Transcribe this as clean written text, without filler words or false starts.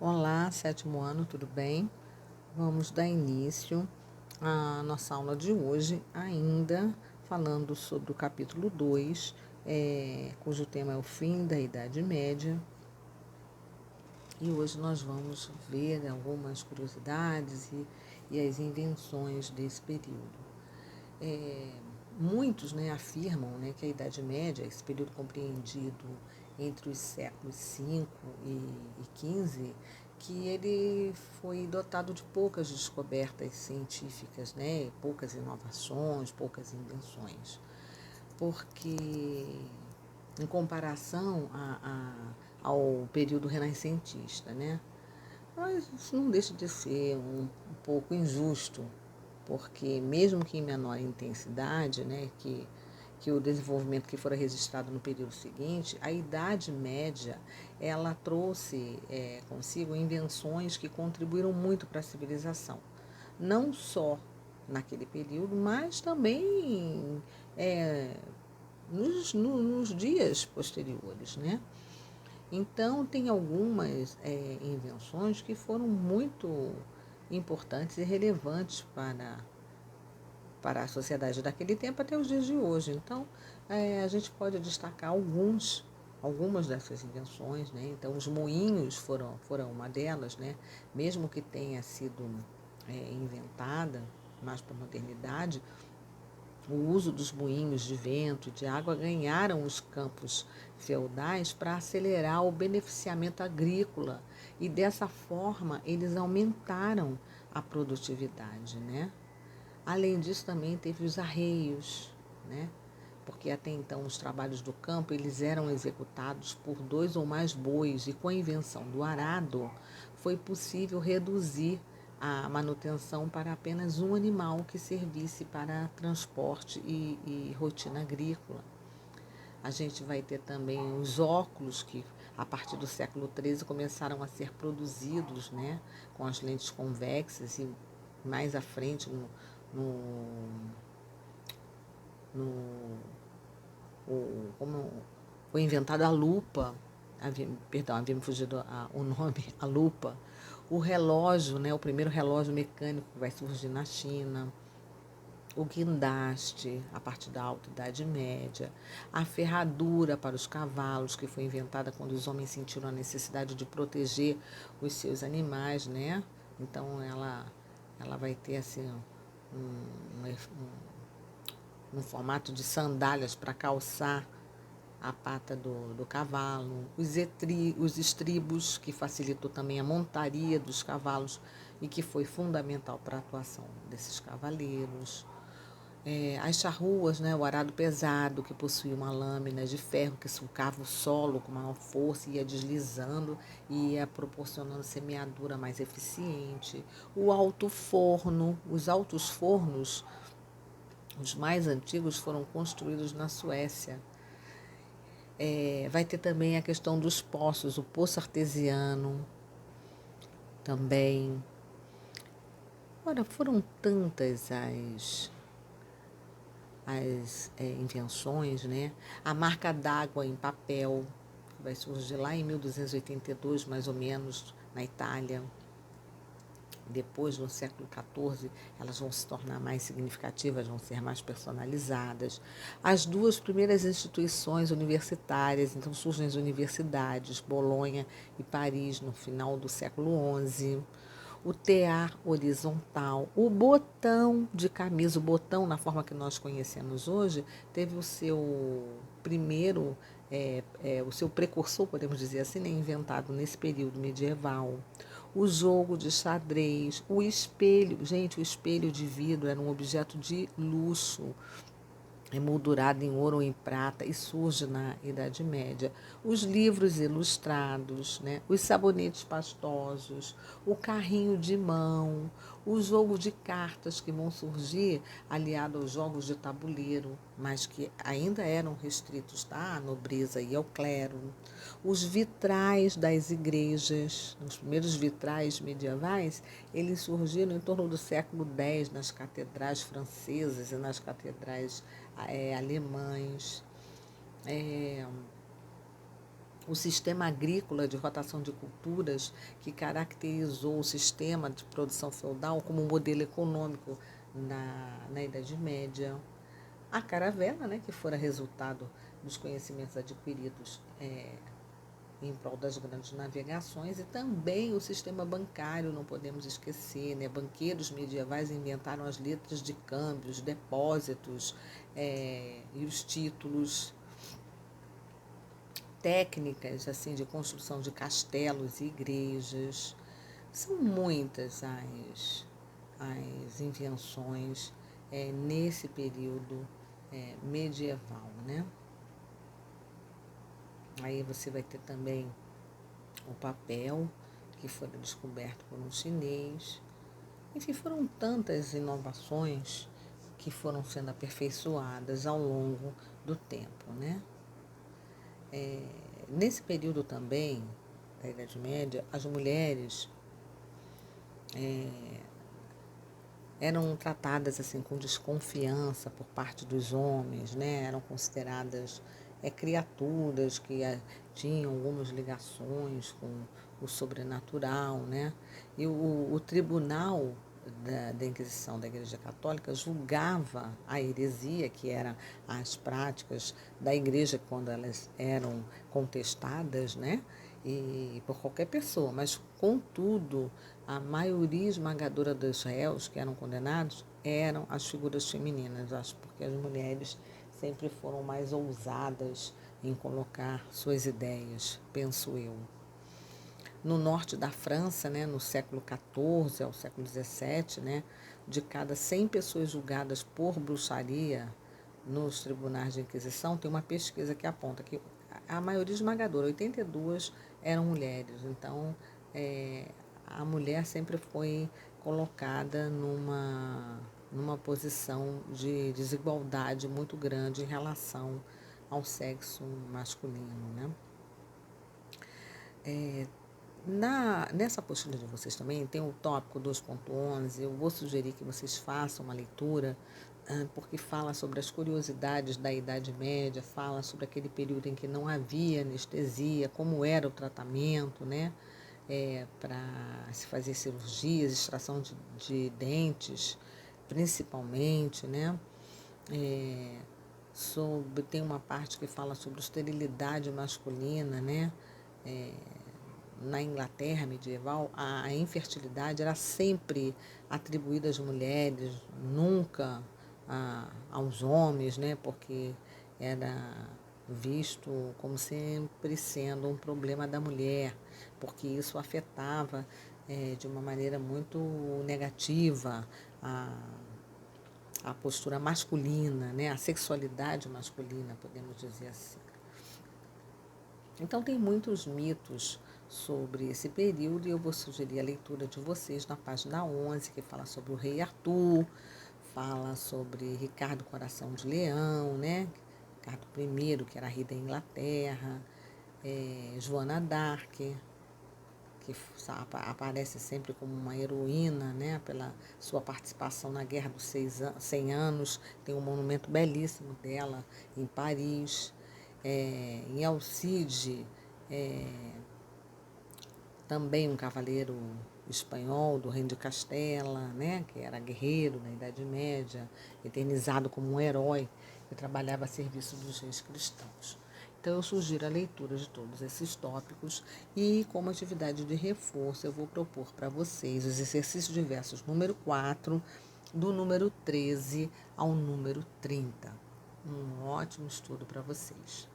Olá, sétimo ano, tudo bem? Vamos dar início à nossa aula de hoje, ainda falando sobre o capítulo 2, cujo tema é o fim da Idade Média. E hoje nós vamos ver algumas curiosidades e as invenções desse período. Muitos afirmam que a Idade Média, esse período compreendido entre os séculos V e XV, que ele foi dotado de poucas descobertas científicas, poucas inovações, poucas invenções, porque em comparação ao período renascentista, mas isso não deixa de ser um pouco injusto, porque mesmo que em menor intensidade, que o desenvolvimento que fora registrado no período seguinte, a Idade Média ela trouxe consigo invenções que contribuíram muito para a civilização, não só naquele período, mas também nos dias posteriores, Então, tem algumas invenções que foram muito importantes e relevantes para a sociedade daquele tempo até os dias de hoje. Então, a gente pode destacar algumas dessas invenções, Então, os moinhos foram uma delas, Mesmo que tenha sido inventada mais para a modernidade, o uso dos moinhos de vento e de água ganharam os campos feudais para acelerar o beneficiamento agrícola e dessa forma eles aumentaram a produtividade, Além disso também teve os arreios, Porque até então os trabalhos do campo eles eram executados por 2 ou mais bois e com a invenção do arado foi possível reduzir a manutenção para apenas um animal que servisse para transporte e rotina agrícola. A gente vai ter também os óculos que a partir do século XIII começaram a ser produzidos, com as lentes convexas e mais à frente no, no como foi inventada a lupa, havia me fugido o nome, a lupa, o relógio, o primeiro relógio mecânico que vai surgir na China, o guindaste, a partir da Alta Idade Média, a ferradura para os cavalos, que foi inventada quando os homens sentiram a necessidade de proteger os seus animais, Então, ela vai ter assim no formato de sandálias para calçar a pata do cavalo, os estribos, que facilitou também a montaria dos cavalos e que foi fundamental para a atuação desses cavaleiros. As charruas, o arado pesado, que possuía uma lâmina de ferro que sulcava o solo com maior força e ia deslizando e ia proporcionando semeadura mais eficiente. O alto forno, os altos fornos, os mais antigos foram construídos na Suécia. Vai ter também a questão dos poços, o poço artesiano também. Ora, foram tantas as invenções, A marca d'água em papel, que vai surgir lá em 1282, mais ou menos, na Itália. Depois, no século XIV, elas vão se tornar mais significativas, vão ser mais personalizadas. As duas primeiras instituições universitárias, então surgem as universidades, Bolonha e Paris, no final do século XI. O tear horizontal, o botão de camisa, o botão na forma que nós conhecemos hoje, teve o seu primeiro, o seu precursor, podemos dizer assim, inventado nesse período medieval. O jogo de xadrez, o espelho, gente, o espelho de vidro era um objeto de luxo, emoldurado em ouro ou em prata e surge na Idade Média. Os livros ilustrados, os sabonetes pastosos, o carrinho de mão, o jogo de cartas que vão surgir aliado aos jogos de tabuleiro, mas que ainda eram restritos à nobreza e ao clero. Os vitrais das igrejas, os primeiros vitrais medievais, eles surgiram em torno do século X nas catedrais francesas e nas catedrais alemães. o sistema agrícola de rotação de culturas que caracterizou o sistema de produção feudal como modelo econômico na Idade Média. A caravela, né, que fora resultado dos conhecimentos adquiridos em prol das grandes navegações, e também o sistema bancário, não podemos esquecer, né? Banqueiros medievais inventaram as letras de câmbio, os depósitos e os títulos, técnicas assim de construção de castelos e igrejas. São muitas as invenções nesse período medieval, né? Aí você vai ter também o papel, que foi descoberto por um chinês. Enfim, foram tantas inovações que foram sendo aperfeiçoadas ao longo do tempo, né? Nesse período também, da Idade Média, as mulheres eram tratadas assim com desconfiança por parte dos homens, né? Eram consideradas criaturas que tinham algumas ligações com o sobrenatural, né? E o tribunal da Inquisição da Igreja Católica julgava a heresia, que eram as práticas da Igreja quando elas eram contestadas, né? E por qualquer pessoa, mas contudo a maioria esmagadora dos réus que eram condenados eram as figuras femininas, acho, porque as mulheres sempre foram mais ousadas em colocar suas ideias, penso eu. No norte da França, né, no século XIV ao século XVII, né, de cada 100 pessoas julgadas por bruxaria nos tribunais de Inquisição, tem uma pesquisa que aponta que a maioria esmagadora, 82, eram mulheres. Então, a mulher sempre foi colocada numa posição de desigualdade muito grande em relação ao sexo masculino, né? Nessa apostila de vocês também tem o tópico 2.11. Eu vou sugerir que vocês façam uma leitura, porque fala sobre as curiosidades da Idade Média, fala sobre aquele período em que não havia anestesia, como era o tratamento, né? Para se fazer cirurgias, extração de dentes, principalmente, né? Tem uma parte que fala sobre esterilidade masculina, né? Na Inglaterra medieval, a infertilidade era sempre atribuída às mulheres, nunca aos homens, né? Porque era visto como sempre sendo um problema da mulher, porque isso afetava de uma maneira muito negativa a postura masculina, né? A sexualidade masculina, podemos dizer assim. Então, tem muitos mitos sobre esse período e eu vou sugerir a leitura de vocês na página 11, que fala sobre o rei Arthur, fala sobre Ricardo Coração de Leão, né? Ricardo I, que era rei da Inglaterra, Joana d'Arc, que aparece sempre como uma heroína, né? Pela sua participação na Guerra dos 100 Anos, tem um monumento belíssimo dela em Paris. Em Alcide, também um cavaleiro espanhol do reino de Castela, né, que era guerreiro na Idade Média, eternizado como um herói, que trabalhava a serviço dos reis cristãos. Então, eu sugiro a leitura de todos esses tópicos e, como atividade de reforço, eu vou propor para vocês os exercícios diversos número 4, do número 13 ao número 30. Um ótimo estudo para vocês.